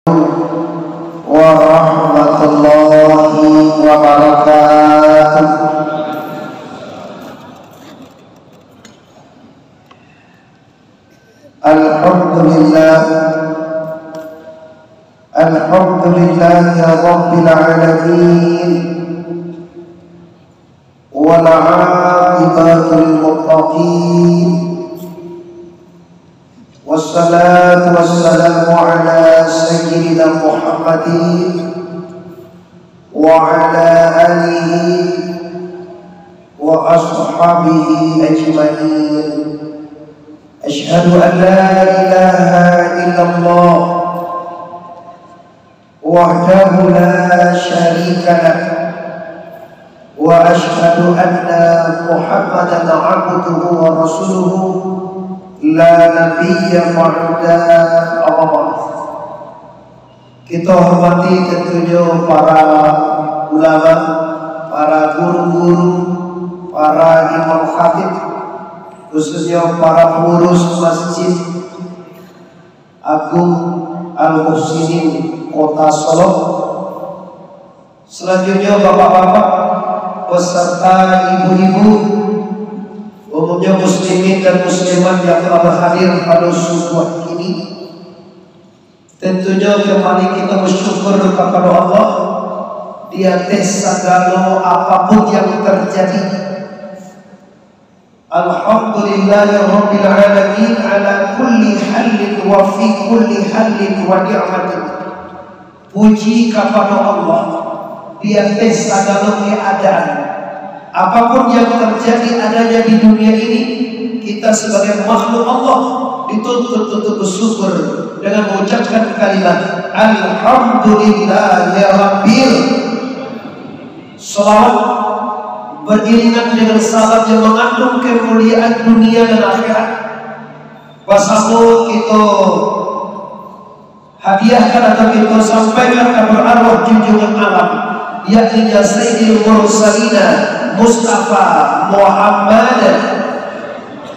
warahmatullahi wabarakatuh. Alhamdulillahi rabbil alamin wal 'aqibatu lil muttaqin. Wassalatu wassalamu ala sayyidina Muhammadin wa ala alihi wa ashabihi ajma'in. Asyhadu an la ilaha illallah wahdahu la syarika lah wa asyhadu anna Muhammadan 'abduhu wa rasuluhu la nabiyya ba'da Allah. Kita hormati tentunya para ulama, para guru-guru, para imam khatib, khususnya para pengurus Masjid Agung Al-Muhsinin Kota Solo. Selanjutnya bapak-bapak beserta ibu-ibu, umumnya muslimin dan muslimat yang telah berhadir pada subuh ini. Tentunya kembali kita bersyukur kepada Allah di atas segala apapun yang terjadi. Alhamdulillahirabbil alamin ala kulli halin wa fi kulli halin wa ni'matin. Puji kepada Allah di atas segala keadaan. Apapun yang terjadi adanya di dunia ini, kita sebagai makhluk Allah dituntut untuk bersyukur dengan mengucapkan kalimat Alhamdulillahirabbil. Salawat beriringan dengan salat yang mengandung kemuliaan dunia dan akhirat. Pasal kita hadiahkan atau kita sampaikan kepada arwah junjungan alam, yakni Sayyidil Mursalina Mustafa Muhammad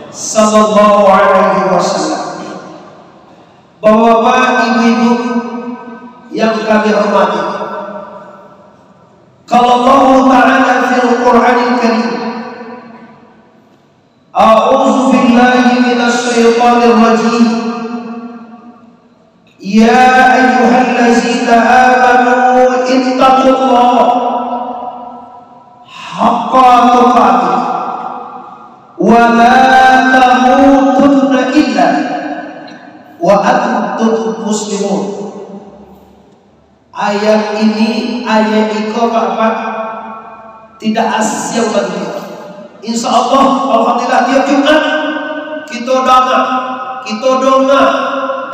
sallallahu alaihi wasallam. Bapak-bapak, ibu-ibu yang kami hormati, kalau Allah Ta'ala fil Qur'anil Karim, a'udzu billahi minasy syaithanir rajim, ya ayyuhallazina amanu ittaqullaha haqqa tuqatih wa la tamutunna illa wa antum muslimun. Ayat ini, ayat iko Bapak tidak asing bagi kita. Insya Allah, alhamdulillah tiap Jumat kita doa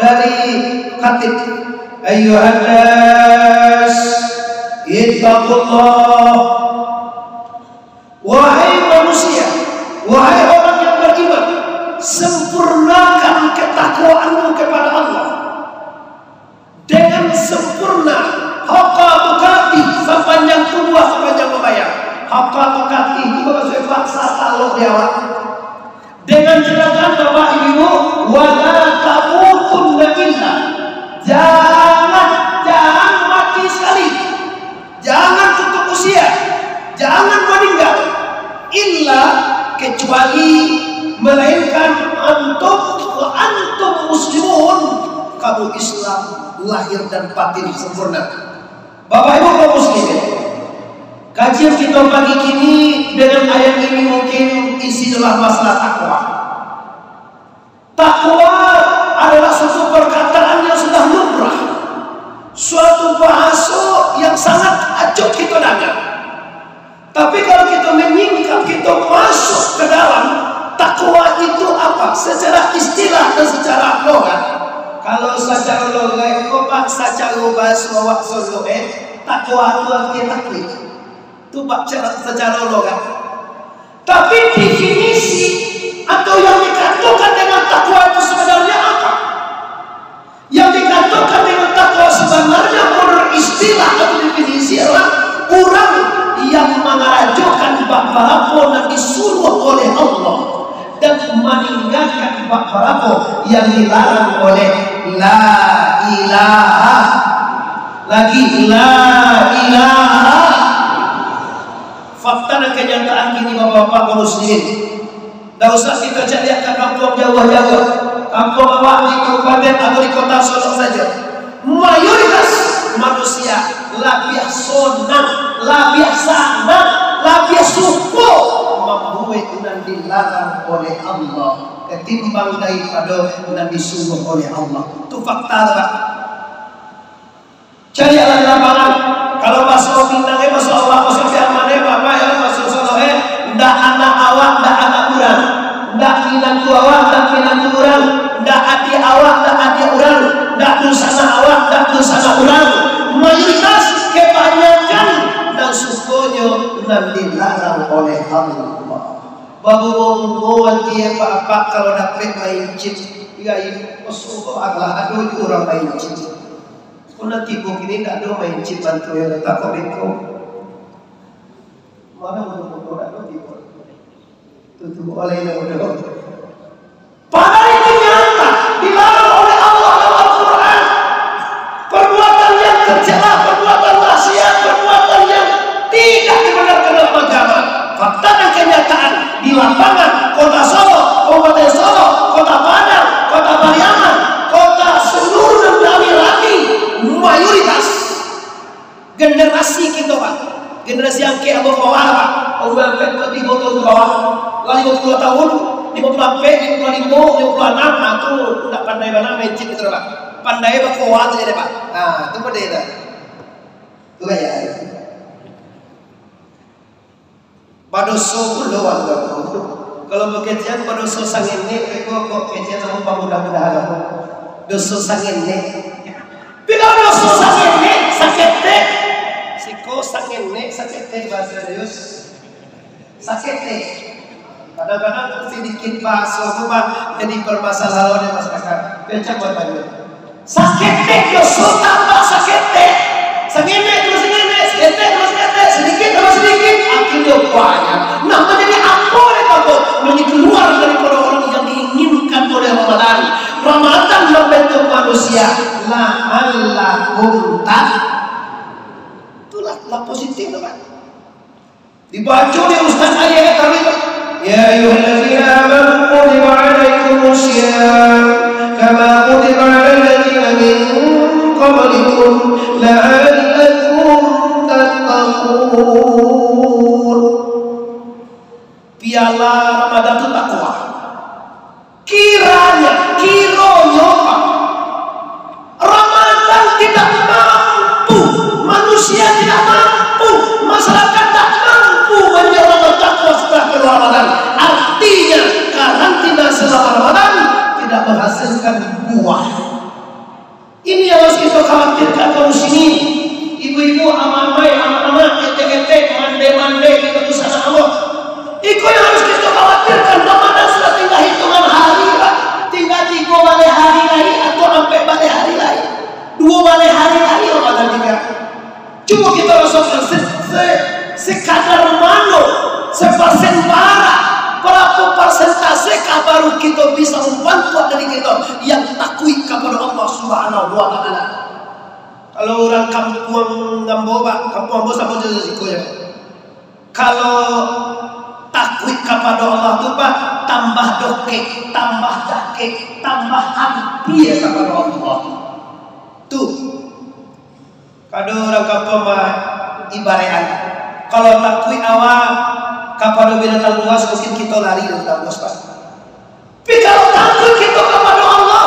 dari khatib, ayyuhan nas ittaqullah. Wahai manusia, wahai orang yang beriman, sempurnakan ketakwaanmu kepada Allah dengan sempurna. Haqqa tuqatih, sepanjang tubuh, sepanjang membayar. Haqqa tuqatih itu maksudnya paksa Allah jawab dengan jelasan Bapak Ibu, wala tamutunna illa, jangan mati sekali, jangan tutup usia, jangan meninggal, illa kecuali melainkan antum muslimun, kamu Islam lahir dan batin sempurna. Bapak Ibu kaum muslimin, kajian kita pagi kini dengan ayat ini mungkin isi adalah masalah takwa. Takwa adalah suatu perkataan yang sudah lumrah, suatu bahasa yang sangat acuh kita dengar. Tapi kalau kita menyingkap, kita masuk ke dalam takwa itu apa? Secara istilah dan secara logat. Kalau secara logat, kok secara bahasa waktu logat, takwa itu artinya takwid. Itu secara logat. Tapi definisi atau yang dikatakan dengan takwa itu sebenarnya apa? Yang dikatakan dengan takwa sebenarnya menurut istilah atau definisi adalah orang yang mengajukan bab-bab yang disuruh oleh Allah dan meninggalkan bab-bab yang dilarang oleh la ilaha lagi la ilaha. Fakta dan kenyataan kini bapak-bapak muslimin, tidak usah kita cari ke kampung jauh-jauh, kampung awak di kabupaten atau di kota Solo saja, mayoritas manusia labih sonang, labih sanang, labih suku membuat dan dilarang oleh Allah ketimbang daripada dan disuruh oleh Allah. Itu fakta, Pak. Cari alat lapangan. Kalau masuk bintangnya, masuk Allah, masuk firmannya, Bapak ya, masuk Solohe, ndak anak awak, ndak anak kurang, ndak pinang awak, ndak pinang kurang, ndak adik awak, ndak adik kurang, ndak dusana awak, ndak dusana kurang. Mayoritas kebanyakan dan sukunya dan dilarang oleh Allah. Babu ngomong dia Bapak kalau dapat main chip, ya ini masuk adalah aduh orang main chip. Kuna tipu kini tak ada main chip bantu yang letak komiko. Mana untuk tak ada tipu. Tutup oleh yang udah. Padahal itu nyata dilarang oleh Allah dalam Al-Quran. Perbuatan yang tercela, perbuatan maksiat, perbuatan yang tidak dibenarkan dalam agama. Fakta dan kenyataan di lapangan kota Solo, Kabupaten Solo, kota Padang, kota Pariaman, kota seluruh laki-laki, mayoritas generasi kita Pak, generasi yang ke bawah Pak, umur 30 tahun ke bawah, 50 tahun, 50 sampai 55, 56, nah itu tidak pandai mana main chip itu Pak, pandai berkuat aja Pak, nah itu beda, itu kayak padoso pulau kalau bekerja padoso sangin nek, kok kerja sama mudah-mudahan doso sangin nek. Bila doso sangin nek sakit nek, siko sangin nek sakit nek bahasa Deus sakit nek. Kadang-kadang sedikit bahasa itu Pak jadi permasalahan di masyarakat. Kerja buat banyak. Sakit nek doso tambah sakit nek, sangin nek terus sangin nek, sakit nek terus sakit nek, sedikit tambah sedikit, akhirnya banyak. Nah menjadi apa oleh takut menjadi keluar daripada orang yang diinginkan oleh Ramadan. Ramadan membentuk manusia la'allakum itulah positif Pak. Dibaca oleh Ustaz ayat tadi ya ayyuhallazina amanu kutiba alaikumusiyam kama kutiba alal ladzina min qablikum la'allakum tattaqun. Piala Ramadan itu takwa. Kironya Pak, Ramadan tidak mampu, manusia tidak mampu, masyarakat tidak mampu menjalankan takwa setelah keluar Ramadan. Artinya karantina selama Ramadan tidak menghasilkan buah. Ini yang harus kita khawatirkan kaum muslimin. Ibu-ibu, amamai, anak-anak, ete-ete, mande-mande, kita tuh sana Allah. Itu yang harus kita khawatirkan. Ramadan sudah tinggal hitungan hari Pak. Tinggal 3 balik hari lagi atau sampai balik hari lagi 2 balik hari lagi Ramadan tinggal. Cuma kita rasakan sekadar mano, sepersen bara, berapa persentase baru kita bisa membantu dari kita yang takwik kepada Allah Subhanahu wa Ta'ala. Kalau orang kampung Gambo Pak, kampung Gambo sama jelas ya. Kalau takwik kepada Allah itu Pak, tambah dokek, tambah dakek, tambah hampir kepada Allah. Tuh, kalau orang kampung ibarat, kalau takwik awal kepada binatang luas mungkin kita lari dari luas Pak. Tapi kalau takwik kita kepada Allah,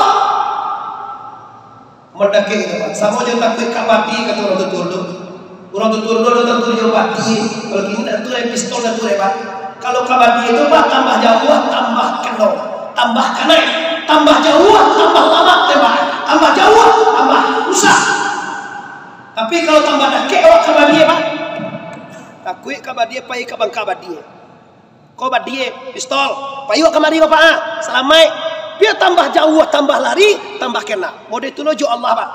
mendekik itu Pak. Sama aja takwik kabadi kata orang tutur. Orang tutur badi. Kalau gini itu pistol dan tuh Pak. Kalau kabadi itu Pak tambah jauh, tambah kendor, tambah kanai, tambah jauh, tambah lama tembak, tambah jauh, tambah rusak. Tapi kalau tambah dakek awak kabadi Pak. Takui kabadi pai kabang kabadi. Kau badi pistol, payu kamari Pak. Selamai dia tambah jauh, tambah lari, tambah kena. Mode itu jo Allah Pak.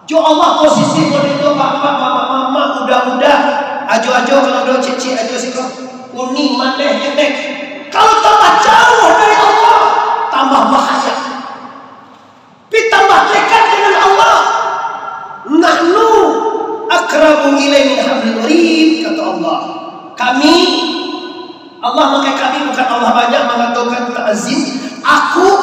Jo Allah posisi mode itu Pak, mama udah, ajo kalau do cici ajo siko. Uni mandeh ketek. Kalau tambah jauh dari Allah, tambah bahaya. Tapi tambah dekat dengan Allah. Nahnu tattabi'u ilai min hablil warid, kata Allah. Kami, Allah makai kami, bukan Allah banyak mengatakan ta'zim.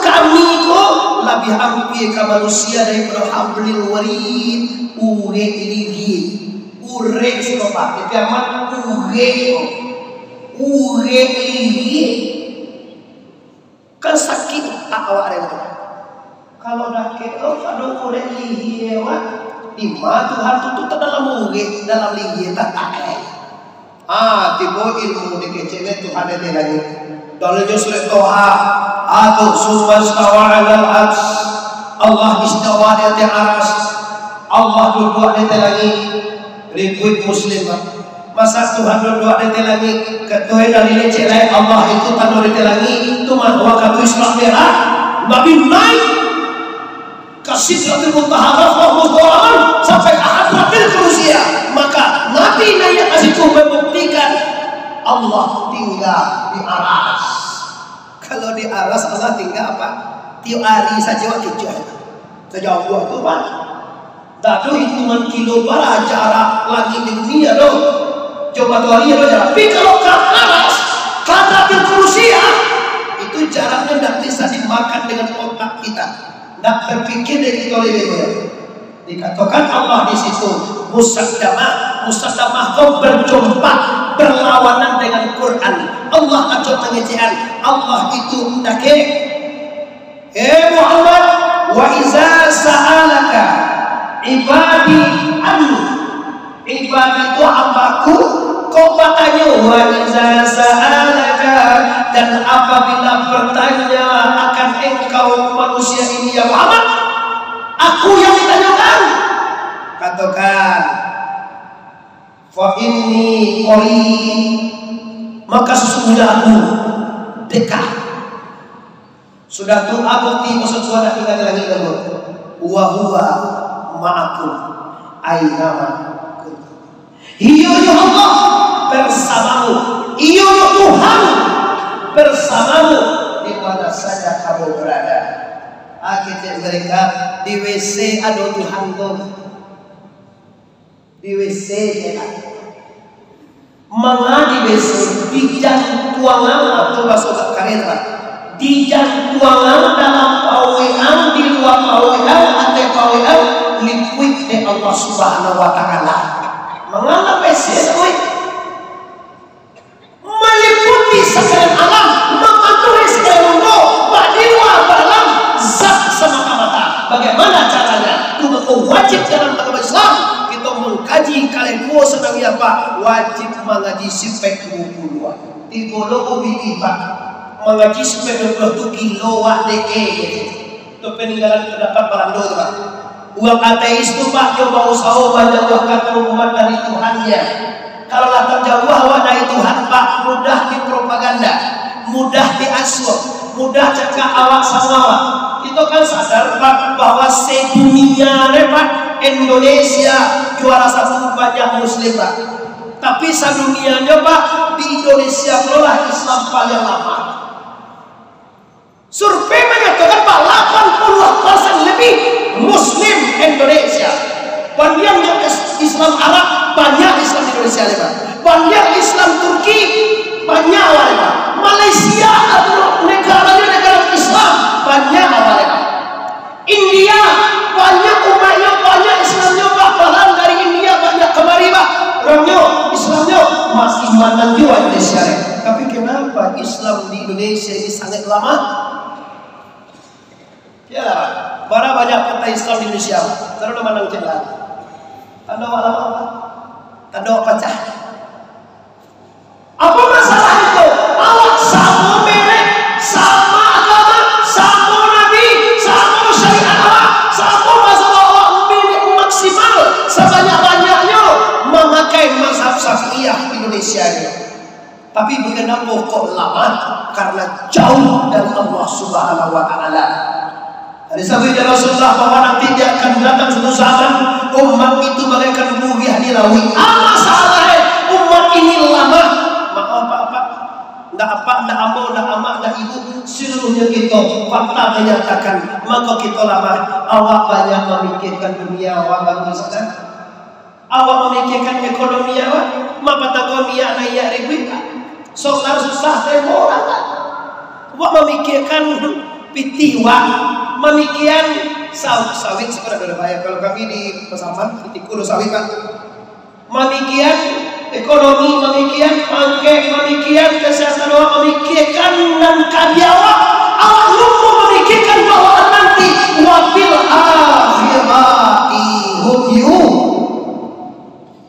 Kami ko lebih hampir ke manusia daripada hablil warid. Ure ligi, ure siapa? Itu amat ure ligi. Kan sakit tak awak ada. Kalau dah kelo ada ure ligi lewat, di mana Tuhan tutup dalam ure, dalam ligi tak ada. Tiba ilmu dikecilnya Tuhan ada lagi. Dalam surat Toha, atau summa istawa 'alal 'arsy. Allah istawa di atas aras. Allah duduk di lagi. Ribut muslim. Masa Tuhan duduk di lagi. Ketua dari leceh lain Allah itu tanur di lagi. Itu mahwa katu Islam merah. Nabi naik ke Sidratul Muntaha sampai ke hadratil kursiya. Maka Nabi naik ke situ membuktikan Allah tinggal di aras. Kalau di aras Allah tinggal apa? Tiap hari saja waktu sejauh itu Pak. Tak ada hitungan kilo para jarak langit di dunia dong. Coba tuh hari lo jarak. Tapi kalau ke aras, hadratil kursiya, itu jaraknya tidak bisa dimakan dengan otak kita. Tidak berpikir dari kita lebih banyak. Dikatakan Allah di situ musaddamah kau berjumpa berlawanan dengan Quran. Allah ajak pengejian. Allah itu ndake. Muhammad, wa iza sa'alaka ibadi anhu. Ibadi itu hambaku. Kau bertanya wa iza sa'alaka, dan apabila bertanya akan engkau manusia ini ya Muhammad, aku yang ditanyakan. Katakan fa inni qarib, maka sesungguhnya aku dekat. Sudah tu abukti maksud suara tinggal lagi kamu. Wa huwa ma'akum ainama kuntum. Iyo Allah bersamamu. Iyo Tuhan bersamamu di mana saja kamu berada. Akhirnya mereka di WC ada Tuhan tuh. Di WC ya. Manga di WC di jantuangan atau bahasa kareta. Di jantuangan dalam pawean, di luar pawean, atau pawean liquid dari Allah Subhanahu wa taala. Mengapa WC itu? Meliputi sekalian alam, mematuhi sekalian mundo, badiwa dalam zat semata-mata. Bagaimana caranya? Itu wajib dalam agama Islam. Kita mengkaji kalian senang apa? Wajib mengaji sifat 20. Tibolo ubidi Pak. Mengaji sifat 20 itu kilowatt DE. Itu peninggalan terdapat barang doa Pak. Uang ateis itu Pak, coba usaha menjauhkan umat dari Tuhannya. Kalau datang jauh awak dari Tuhan Pak, mudah dipropaganda, mudah diasuh, mudah cakap awak sama awak. Kita kan sadar Pak bahwa sedunia Pak, Indonesia juara satu banyak Muslim Pak. Tapi sedunianya Pak, di Indonesia lah Islam paling lama. Survei menyatakan Pak 80% lebih Muslim Indonesia. Banyak Islam Arab, banyak Islam Indonesia Pak. Banyak Islam Turki, banyak Pak. Malaysia atau negara Islam, banyak Pak. India banyak umatnya, banyak Islamnya Pak. Bahkan dari India banyak kemari Pak. Orangnya Islamnya masih mana juga Indonesia. Tapi kenapa Islam di Indonesia ini sangat lama? Ya Pak. Bara banyak kota Islam di Indonesia. Terus menang jalan. Tanda lama apa? Tanda pecah. Apa masalah itu? Awak sama merek, sama agama, sama nabi, sama syariat awak, sama masalah awak milik maksimal sebanyak-banyaknya memakai mazhab Syafi'iyah Indonesia ini. Tapi kenapa kok lama? Karena jauh dari Allah Subhanahu wa taala. Dari sabda Rasulullah bahwa nanti dia akan datang suatu zaman umat itu bagaikan buih di laut. Apa salahnya umat ini lama? Maaf apa? Ndak apa, ndak ambo, ndak amak, ndak ibu, seluruhnya kita fakta menyatakan maka kita lama. Awak banyak memikirkan dunia, awak baru sadar. Awak memikirkan ekonomi awak, mapata kami anak ya ribu, solar susah temo orang. Awak memikirkan pitiwa, memikirkan sawit sekarang ada banyak. Kalau kami di Pasaman, di Kudu sawit kan. Memikirkan ekonomi, memikirkan pangke, memikirkan kesehatan awak, memikirkan dan karya awak. Awak lupa memikirkan bahwa nanti wabil akhirati hum yu'minun.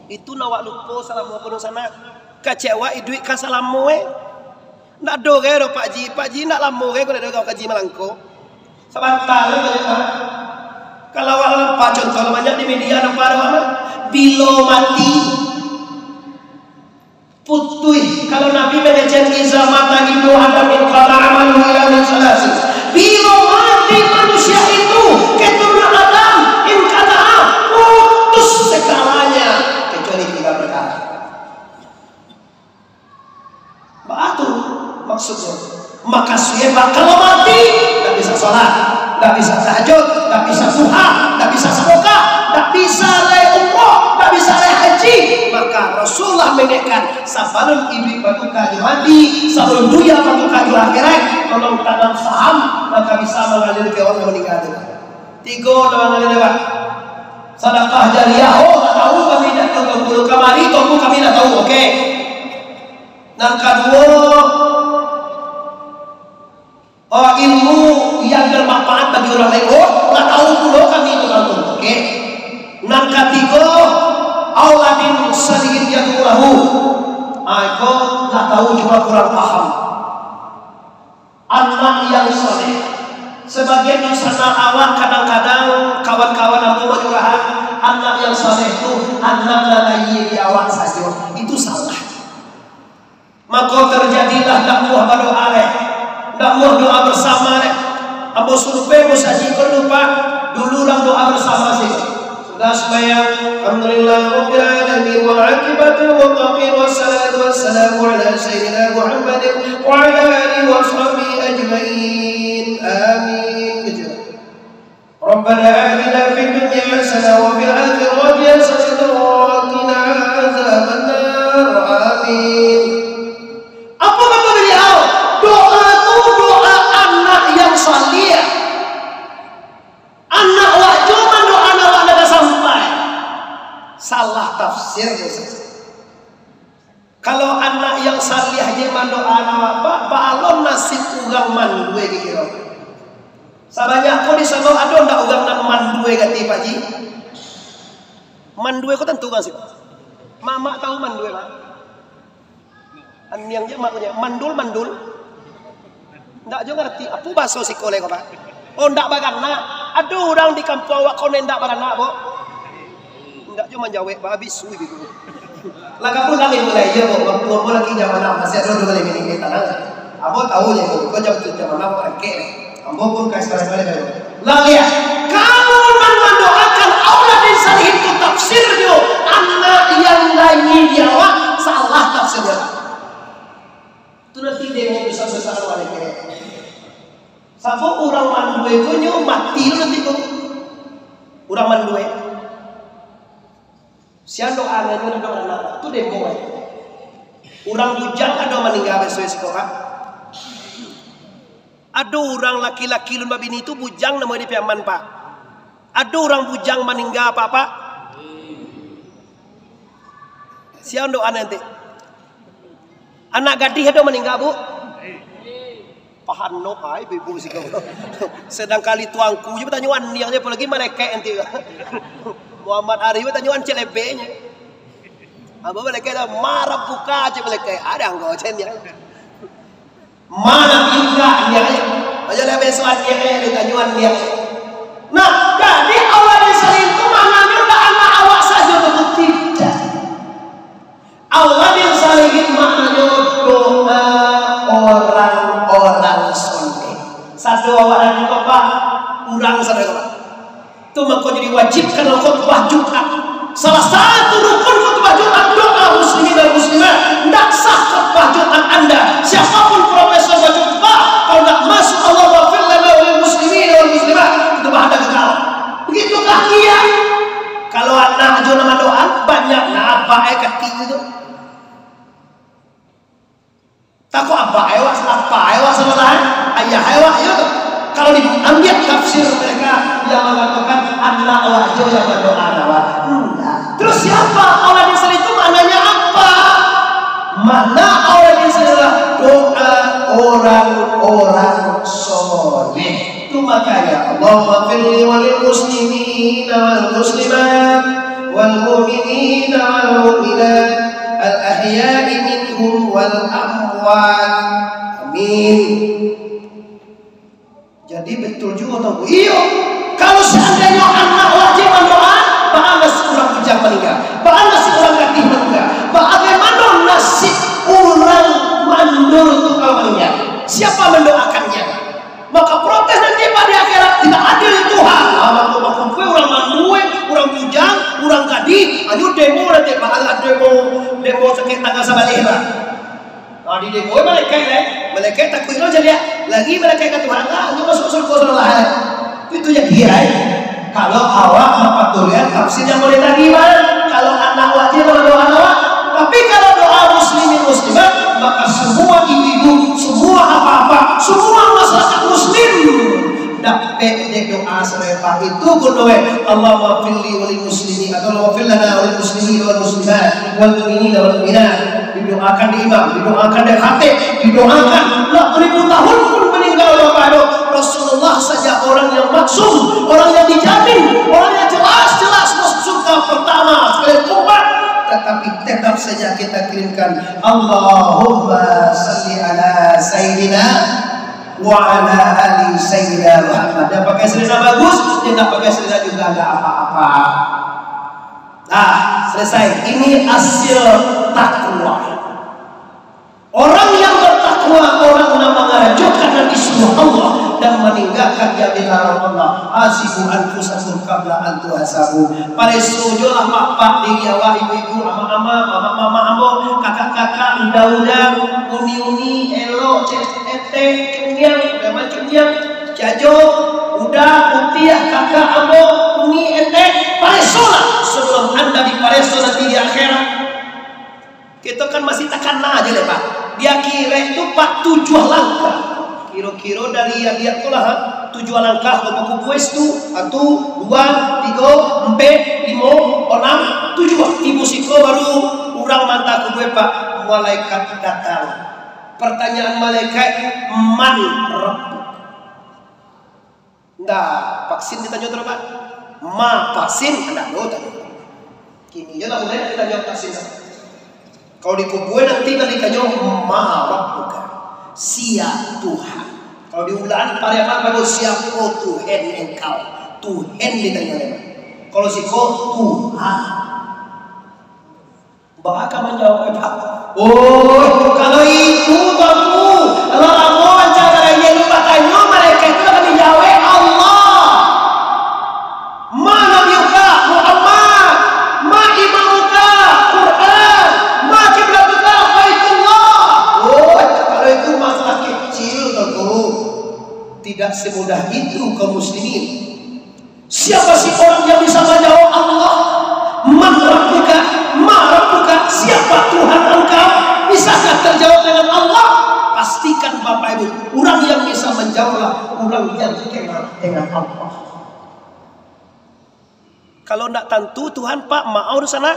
Itu nawak lupa salamu kono sana kecewa duit ka salamu ndak do ge do Pak Ji ndak lamo ge ko do kaji Malangko sebentar kalau awak Pak contoh banyak di media nampak ada bilo mati putui kalau Nabi manajen iza mata ibnu adam in qala amalu ila min salasi bilo mati manusia itu keturunan Adam in qala putus segalanya kecuali 3 perkara. Batu maksudnya. Maka siapa kalau mati tidak bisa sholat, tidak bisa tahajud, tidak bisa duha, tidak bisa sedekah, tidak bisa lay umroh, tidak bisa lay haji. Maka Rasulullah mengingatkan sabalun ibu batu kayu mati, sabalun duya batu kayu akhirat, tolong tanam saham maka bisa mengalir ke orang yang meninggal. 3 mengalir lewat. Sedekah jariah, tak tahu kami tidak tahu kemari, tunggu kami tidak tahu, oke. Yang kedua, ilmu yang bermanfaat bagi orang lain, tak tahu pula kami itu tahu, oke. Yang ketiga, auladin salihin yadulahu, aku tak tahu cuma kurang paham. Anak yang saleh. Sebagian di sana awak kadang-kadang kawan-kawan aku menyurahan anak yang saleh itu anak lagi di awak saja, itu salah. Maka terjadilah dakwah berdoa dakwah doa bersama ambo survei musaji lupa dulu orang doa bersama sih. Sudah sembahyang alhamdulillah rabbil alamin wa aqibatul muttaqin wassalatu wassalamu ala sayyidina Muhammadin wa ala alihi wa sahbihi ajmain. آمين. ربنا آتنا في الدنيا حسنة وفي الآخرة حسنة وقنا عذاب النار. آمين. Apa kata beliau? Doa itu doa anak yang salih. Anak wak cuma doa anak ada sampai. Salah tafsir dosa. Kalau anak yang salih aja doa anak apa? Balon nasib ugang mandue kira. Sabanya aku di sana ada ndak ugang nan mandue gati Pak Ji. Mandue ko tentu kan sih. Mama tahu mandue Pak. Yang je maknya mandul. Ndak jo ngerti apa bahasa sikole kok Pak. Oh ndak bagana. Ada orang di kampung awak kau ndak bagana, Bo. Ndak jo manjawe Pak habis suwi gitu. Laga pun kami mulai ya Bo, mau lagi zaman masih ada dua kali ini tanah. Abo tahu ya Bo, kau zaman orang kek. Ambo pun kasih sekali lagi ya. Kalau mendoakan Allah dan salih itu tafsirnya anak yang lain dia salah tafsirnya. Itu nanti dia bisa besar oleh kira. Sabo orang mandue itu nyu mati nanti kok. Orang mandue. Sian doa ngene doa anak itu demo. Orang bujang ada meninggal sesuai sekolah. Ada orang laki-laki lun babini itu bujang nama dia piaman Pak. Ada orang bujang meninggal Pak. Siang doa nanti. Anak gadis ada meninggal Bu. Pahan no ai ibu sih kau. Sedang kali tuangku je pertanyaan yang je apalagi malaikat nanti. Muhammad Arif pertanyaan celebenya. Apa malaikat dah marah buka je malaikat ada engkau cendera. Mana juga dia aja lebih soal dia ditanyuan dia. Nah, jadi Allah diselingkuh itu maknanya udah anak awak saja betul tidak. Allah disalihin maknanya doa orang-orang soleh. Satu awak dan bapak urang sadaya Pak. Itu maka jadi wajib kalau khutbah Jumat. Salah satu rukun khutbah Jumat doa muslimin dan muslimat. Tidak sah khutbah Jumat Anda. Siapapun profesor khutbah kalau tidak masuk Allah wafir lana wal muslimin wal muslimat itu bahagia kekal. Begitukah dia? Kalau anak aja nama doa apa kaki itu. Takut apa sebelahan ayah hewan itu. Kalau diambil tafsir mereka yang mengatakan anak wajib yang berdoa enggak. Terus siapa Allah disel itu maknanya apa? Makna Allah disel adalah doa orang-orang soleh. Itu makanya Allahumma firli walil muslimin wal muslimat wal mu'minin wal mu'minat al ahya'i minhum wal amwat. Amin. Jadi betul juga tahu. Iya, kalau seandainya anak wajib berdoa, bagaimana seorang bujang meninggal? Bagaimana seorang gadis meninggal? Bagaimana nasib orang mandul itu kalau meninggal? Siapa mendoakannya? Maka protes nanti pada akhirat tidak adil Tuhan. Maka orang mandul, orang bujang, orang gadis, ayo demo nanti bakalan demo sakit tanggal sabalihra. Nah di demo malaikat takut aja dia. Lagi malaikat kata Tuhan, hanya masuk surga Allah. Itu yang dia. Kalau awak mempatulian tafsir yang boleh tadi kalau anak wajib berdoa awak. Tapi kalau doa muslimin muslimat, maka semua ibu-ibu, semua apa-apa, semua masyarakat muslim dapat doa serupa itu kudoe Allahumma firli walil muslimin atau Allahumma fir lana walil muslimin wal muslimat wal mu'minin wal mu'minat. Didoakan di imam, didoakan di khatib, didoakan 6000 tahun pun meninggal Bapak Ibu. Rasulullah saja orang yang maksum, orang yang dijamin, orang yang jelas-jelas masuk surga pertama sekali umat, tetapi tetap saja kita kirimkan Allahumma salli ala sayyidina wa ala ali sayyidina Muhammad. Dia pakai selina bagus, dia tak pakai selina juga ada apa-apa. Nah, selesai. Ini hasil takwa. Orang yang bertakwa, orang yang mengajukan dan disuruh Allah dan meninggalkan yang dilarang Allah. Hasibu anfusakum qabla an tuhasabu. Para sujulah pak-pak di Jawa, ibu-ibu, ama-ama, mama-mama ambo, kakak-kakak, udah-udah, uni-uni, elo, ete, cunyang, udah cunyang, jajo, udah, utiah, kakak, ambo, uni, ete, paresolah sebelum anda di pareso nanti di akhirat. Kita kan masih tekan aja deh Pak. Dia kira itu Pak 7 langkah. Kira-kira dari yang dia kulah 7 langkah ke buku kuis tu 1, 2, 3, 4, 5, 6, 7. Ibu siko baru orang mantap gue Pak. Malaikat datang. Pertanyaan malaikat, man rabbuk? Nah, vaksin ditanya terus Pak. Ma vaksin anda lo tanya. Kini ya lah mulai ditanya vaksin. Kalau dikuburin nanti ditanya ma rabbuka, sia Tuhan. Kalau diulang pareman baru siapa Tuhan engkau. Tuhan ditanya lagi. Kalau siko Tuhan. Bahkan menjawab Pak. Oh, kalau itu baru kalau kamu mencari yang lupa tanya mereka itu akan dijawab Allah. Mana biuka Muhammad, ma imamuka Quran, ma kiblatuka Baitullah. Oh, kalau itu masalah kecil tentu tidak semudah itu kaum muslimin. Siapa sih orang yang bisa menjawab Allah? Man rabbuka, ma rabbuka, siapa Tuhan engkau? Bisakah terjawab dengan Allah? Pastikan Bapak Ibu, orang yang bisa menjawablah orang yang kenal dengan Allah. Kalau tidak tentu Tuhan Pak mau di sana,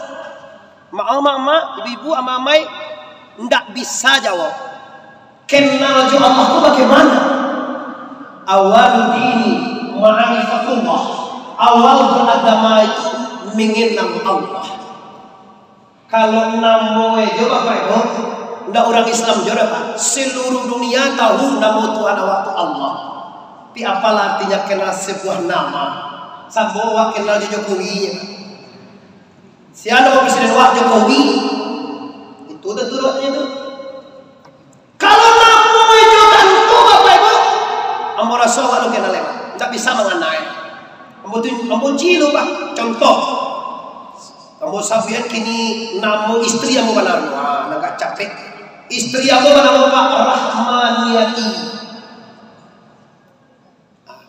mau mama, ibu-ibu, amai, tidak bisa jawab. Kenal jo Allah itu bagaimana? Awal dini ma'rifatullah. Awal beragama itu mengenal Allah. Kalau namo itu Bapak Ibu, ndak orang Islam juga Pak. Seluruh dunia tahu namo Tuhan waktu Allah. Tapi apalah artinya kenal sebuah nama? Sambo kenal Jokowi. Siapa presiden Jokowi? Itu udah turutnya itu. Kalau namo itu tentu Bapak Ibu, ambo rasul kalau kenal lewat, ndak bisa mengenai. Ambo cilo Pak, contoh. Ambo sabian kini namo istri ambo banar. Wah, nggak capek. Istri ambo banar Pak Rahmaniyati.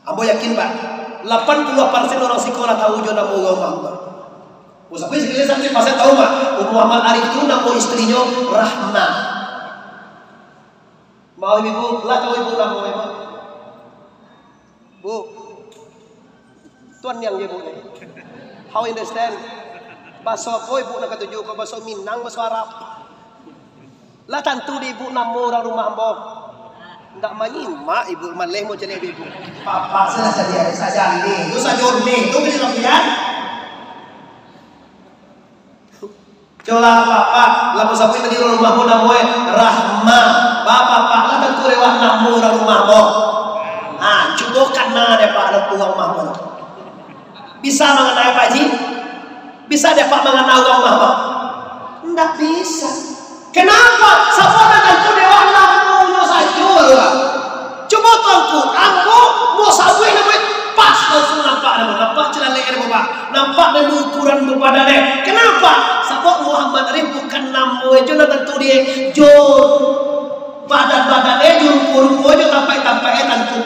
Ambo yakin Pak, 80% orang sekolah tahu jo namo Allah. Usah sekali sampai pasal tahu Pak. Muhammad Arif itu nama istrinya Rahma. Mau ibu, lah tahu ibu nama ibu? Bu, tuan yang ibu ni. How understand? Bahasa apa ibu nak ketujuh? Kau bahasa Minang, bahasa Arab. Lah tentu di ibu nama orang rumah ambo. Ndak menyimak ibu malih mau jadi ibu. Papa sudah saja ni. Itu saja ni. Itu kita lakukan. Coba papa, lalu sampai tadi rumahmu namanya Rahma. Papa lah tentu lewat nama orang rumahmu. Ah, cukup karena ada pak orang rumahmu. Bisa mengenai Pak Ji? Bisa dapat mengenal orang rumahmu? Ndak bisa. Kenapa? Siapa nak tentu lewat nama saja. Coba tuanku, ambo mau sabui namanya pas langsung nampak celah leher bapak, nampak dan ukuran bapak dada. Kenapa? Sebab Muhammad Arif bukan nama itu tentu dia jor badan-badannya rupa-rupa aja tampai-tampai tentu.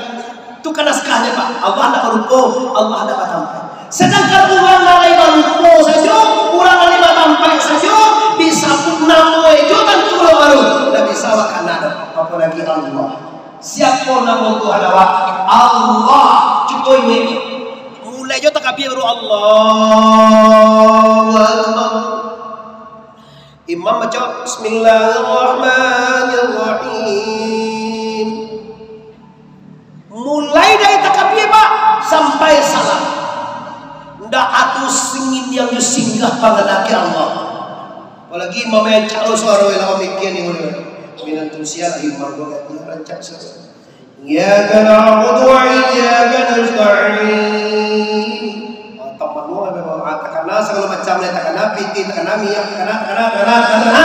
Itu kan naskahnya pak. Allah ada rupa, Allah ada tampai. Sedangkan orang lain rupa saja, orang lain tampai saja disebut nama itu tentu baru. Tidak bisa wakan ada apalagi Allah. Siapa nama Tuhan awak? Allah. Cukup ini. Mulai je takbir Allahu Akbar. Imam baca Bismillahirrahmanirrahim. Mulai dari takbir pak sampai salam. Ndak atus singin yang singgah panganaki Allah. Apalagi imam yang calo suara lawan mikir ni mulai. Minantul sial imam gua ganti rancak suara. Iyyaka na'budu wa iyyaka nasta'in. Teman lu memang takana segala macam le takana piti takana miyak takana.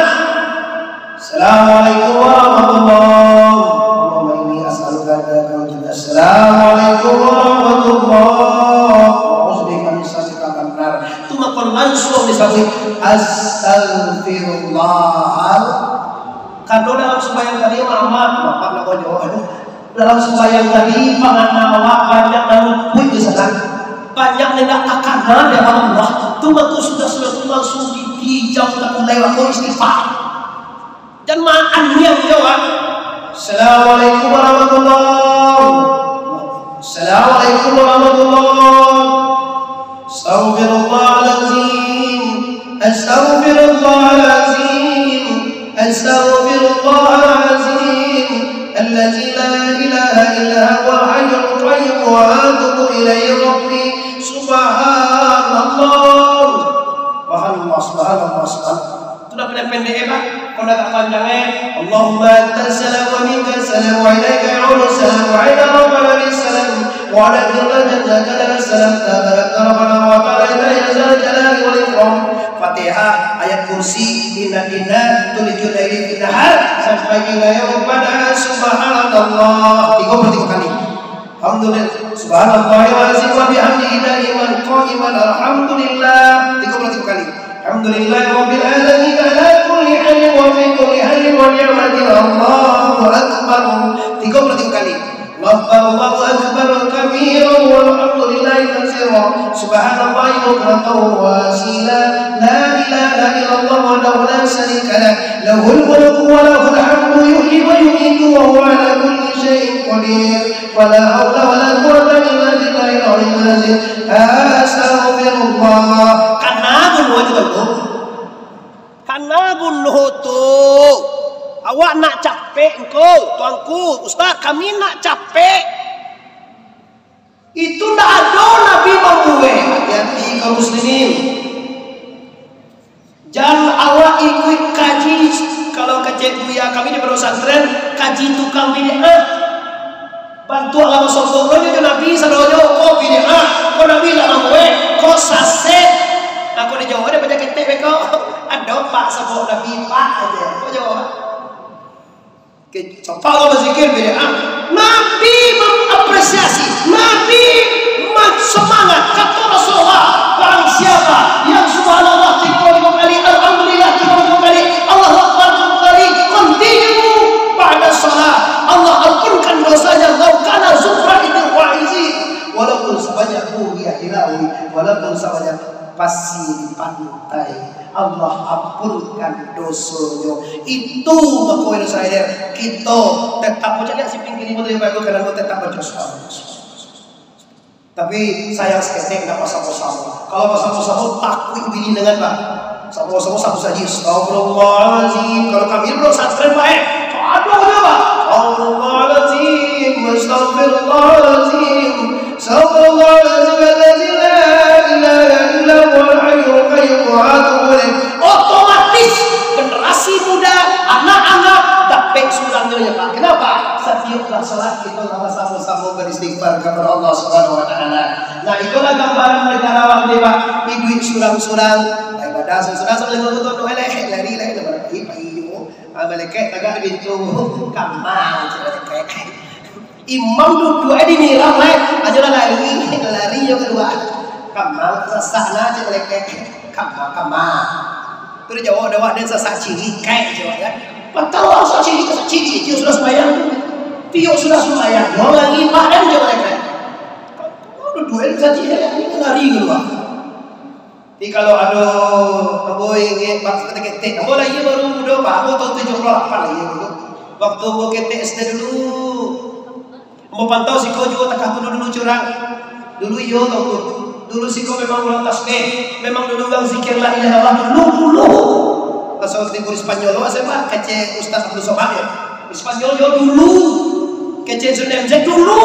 Assalamualaikum warahmatullahi. Allahumma inni as'aluka al-jannah. Assalamualaikum warahmatullahi. A'udzubika min syarri an-nar. Tu makon langsung disebut astagfirullah. Kalau dalam sembahyang tadi maaf nak jawab dalam sembahyang tadi pangan awak banyak naruput di sana, banyak tidak takana dari Allah. Tu maka sudah langsung dijauh tak lewat kau istighfar dan maan yang jawab. Assalamualaikum warahmatullahi. Assalamualaikum warahmatullahi. Astaghfirullahaladzim. Astaghfirullahaladzim. Astaghfirullahaladzim. الذي لا إله إلا هو الحي القيوم وأتوب إليه ربي سبحان الله. Subhanallah. Itu dah pendek pak. Kalau tak panjangnya Allahumma antas salam wa minkas salam wa ilaika ya'udu salam wa ila rabbana bis salam wa ala jannaka salam tabarak rabbana wa ta'ala ya zal jalali wal ikram. Fatihah ayat kursi inna tulijul laili fil nahar sampai wilayah pada subhanallah 33 kali. Alhamdulillah subhanallah wa azim wa bihamdihi daiman qa'iman alhamdulillah 33 kali. Alhamdulillah rabbil alamin ala kulli halin wa fi kulli halin wa ni'matin Allahu akbar 33 kali. Allahu akbar kabiran walhamdulillahi katsiran subhanallahi bukratan wa asila la ilaha illallah wahdahu la syarika lah lahul mulku wa lahul hamdu yuhyi wa yumiitu wa huwa ala kulli syai'in qadir wa la haula wa la quwwata illa billahil aliyyil azim. Astaghfirullah. Kanagun wajib tu. Kanagun tu. Awak nak capek engkau, tuanku, ustaz, kami nak capek. Itu tak ada Nabi membuat. Hati-hati kaum muslimin. Jangan awak ikut kaji. Kalau kecil buya kami di pesantren kaji tukang bid'ah. Bantu Allah sokongnya je Nabi sarojo kau bid'ah, kau Nabi tak membuat, kau saset. Aku dah jawab dia baca ketek kau. Ada pak sebut Nabi pak aja. Kau jawab. Sampai Allah berzikir bid'ah. Nabi mengapresiasi, Nabi semangat. Kata Rasulullah, barang siapa yang subhanallah 35 kali, alhamdulillah 35 kali, Allah Akbar 30 kali, continue pada salat, Allah ampunkan dosanya. Laukana zufra itu wa'izin, walaupun sebanyak buah ilahi, walaupun sebanyak pasir di pantai cintai, Allah ampunkan dosanya. Itu makoy saya kita tetap mau cari si pinggir ini dari bagus karena tetap berdosa. Tapi sayang sekali nggak pasang-pasang. Kalau pasang-pasang takut begini dengan pak. Sama-sama satu saja. Astagfirullahaladzim. Kalau kami belum santri baik. Aduh apa? Astagfirullahaladzim. Astagfirullahaladzim. Astagfirullahaladzim. Otomatis generasi muda, anak-anak dapat surangnya ya Pak. Kenapa? Setiap salat kita sama-sama beristighfar kepada Allah Subhanahu wa taala. Nah, itulah gambaran mereka rawang nih Pak. Ibu surang-surang, ibadah surang sambil ngotot lari pagi-pagi. Malaikat tagak bintu kamang malaikat. Imam dua di miram aja lari yang kedua. Kamang sesana aja malaikat. Kamang. Terus jawab ada sesak ciri kayak jawab ya. Padahal sesak ciri dia sudah sembahyang. Tio sudah sembahyang. Mau lagi padam je mereka. Kalau dua bisa dia ini lari keluar. Jadi kalau ada aboy nge pas ketek, aboy lagi baru muda Pak, aboy tahun 78 lagi dulu. Waktu aboy ketek SD dulu. Mau pantau si kau juga tekah dulu curang. Dulu yo tahu. Dulu si kau memang ulang tasbih, memang dulu bang zikir la ilaha illallah dulu. Pasal di Spanyol saya Pak, kece Ustaz Abdul Somad ya. Spanyol yo dulu. Kece Sunan Zaid dulu.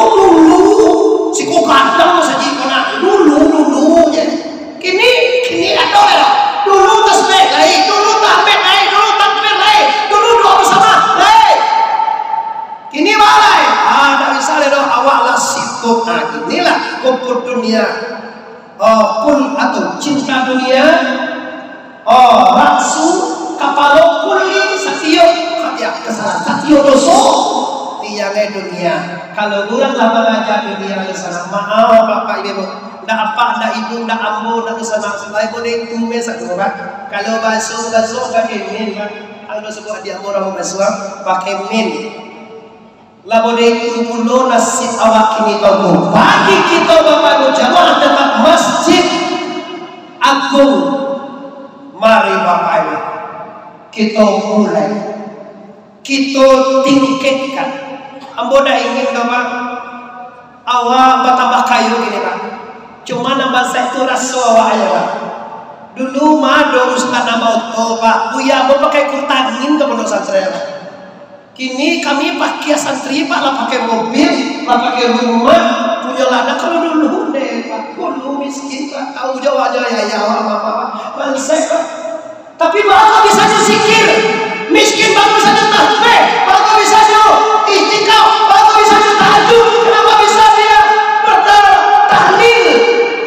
Si kau kadang saja kena dulu ya. Kini ada ya. Dulu tasbih lain, dulu tahmid lain, dulu takbir lain, dulu doa bersama lain. Kini balai. Ada misalnya doa awal lah situ. Nah inilah kumpul dunia. Kul atau cinta dunia. Raksu kapalo kuli satio. Ya kesalahan satio doso. Tiangnya dunia. Kalau kurang lama aja dunia di sana. Maaf Bapak Ibu. Ndak apa, ndak ibu, ndak ambo, ndak kesana-kesana boleh itu mesak Pak. Kalau basuh pakai min Pak. Kalau sebuah dia orang basuh pakai min. Lah boleh itu puluh nasib awak kini tahu. Bagi kita Bapak Ibu jamaah tetap masjid agung. Mari Bapak Ibu kita mulai, kita tingkatkan. Ambo dah ingin Bapak awak bertambah kayu gini Pak. Cuma nambah saya itu rasa awak aja Pak. Dulu mah do Ustaz nama auto Pak. Buya mau pakai kurtangin ke pondok santri Pak. Kini kami pakai santri Pak lah pakai mobil, lah pakai rumah, punya ladang. Kalau dulu deh Pak, dulu miskin Pak. Tahu jauh aja ya mama bangsa Pak. Tapi bapak bisa zikir. Miskin bapak bisa tasbih, bapak bisa itikaf, bapak bisa tahajud. Kenapa bisa dia bertahlil?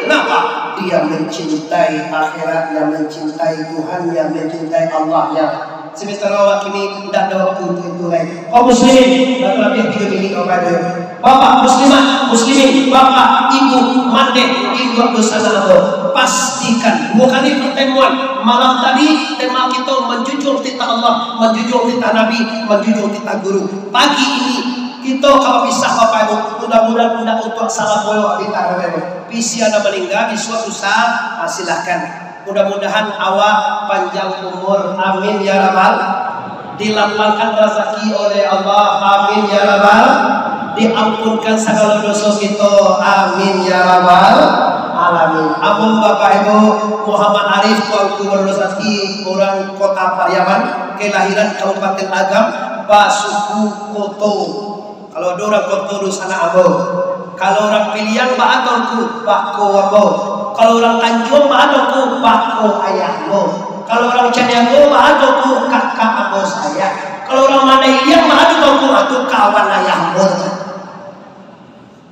Kenapa? Dia mencintai akhirat, yang mencintai Tuhan, yang mencintai Allah-Nya. Semester awal kini tidak ada waktu untuk itu lagi. Muslimin, lebih 3 minggu kepada Bapak muslimat, muslimin, Bapak, Ibu, mande, Ibu Abdul Sanado. Pastikan 2 kali pertemuan malam tadi tema kita menjunjung titah Allah, menjunjung titah Nabi, menjunjung titah guru. Pagi ini kita kalau bisa Bapak Ibu, mudah-mudahan untuk salam boyo kita Bapak Ibu. Visi ada meninggal di suatu saat, silahkan. Mudah-mudahan awak panjang umur, amin ya rabbal. Dilapangkan rezeki oleh Allah, amin ya rabbal. Diampunkan segala dosa kita, amin ya rabbal alamin. Amun Bapak Ibu Muhammad Arif Tuanku Warosati, orang kota Pariaman, kelahiran Kabupaten Agam, Basuku Koto. Kalau ada orang Koto di sana Abo. Kalau orang pilihan Ba'atorku Bako Abo. Kalau orang Tanjung Ba'atorku Bako Ayahmu. Kalau orang Caniago Ba'atorku kakak Abo saya. Kalau orang Mandailing Ba'atorku itu kawan ayahmu.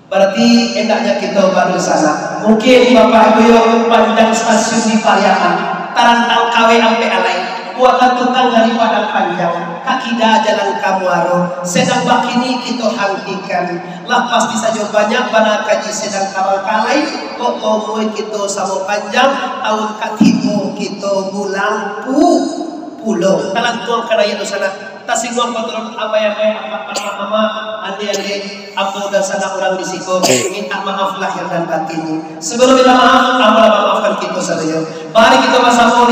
Berarti endaknya kita baru sana. Mungkin Bapak Ibu yang pandang stasiun di Pariaman, tarantang kawe ampe alai, buatan tukang dari padang panjang, kaki dah jalan kamuaro, sedang bakini kita hentikan. Lah pasti saja banyak bana kaji sedang kamal kalai, kok omoi kita sama panjang, tahun katimu kita bulan pulau. Talang tuang karaya di sana. tasinggung kotor apa yang mama adik-adik aku dan sanak orang risiko minta maaf lahir dan batin. Sebelum minta maaf, apalah maafkan kita saja. Mari kita bersama